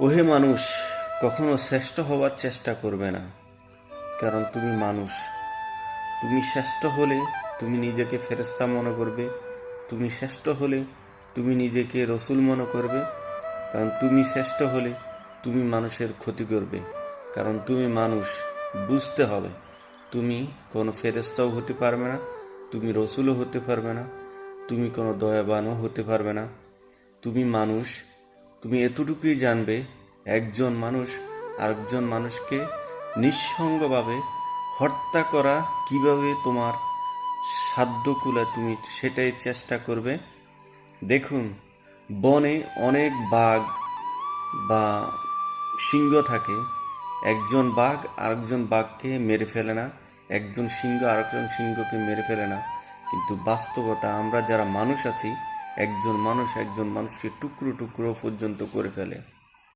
ওহে মানুষ, কখনো শ্রেষ্ঠ হওয়ার চেষ্টা করবে না, কারণ তুমি মানুষ। তুমি শ্রেষ্ঠ হলে তুমি নিজেকে ফেরেশতা মনে করবে, তুমি শ্রেষ্ঠ হলে তুমি নিজেকে রসুল মনে করবে, কারণ তুমি শ্রেষ্ঠ হলে তুমি মানুষের ক্ষতি করবে, কারণ তুমি মানুষ। বুঝতে হবে তুমি কোনো ফেরেশতাও হতে পারবে না, তুমি রসুলও হতে পারবে না, তুমি কোনো দয়াবানও হতে পারবে না। তুমি মানুষ। তুমি এতটুকুই জানবে, একজন মানুষ আরেকজন মানুষকে নিঃসঙ্গভাবে হত্যা করা কিভাবে তোমার সাধ্য কুলায় তুমি সেটাই চেষ্টা করবে। দেখুন, বনে অনেক বাঘ বা সিংহ থাকে। একজন বাঘ আরেকজন বাঘকে মেরে ফেলে না, একজন সিংহ আরেকজন সিংহকে মেরে ফেলে না। কিন্তু বাস্তবতা, আমরা যারা মানুষ আছি, একজন মানুষ একজন মানুষকে টুকরো টুকরো পর্যন্ত করে ফেলে।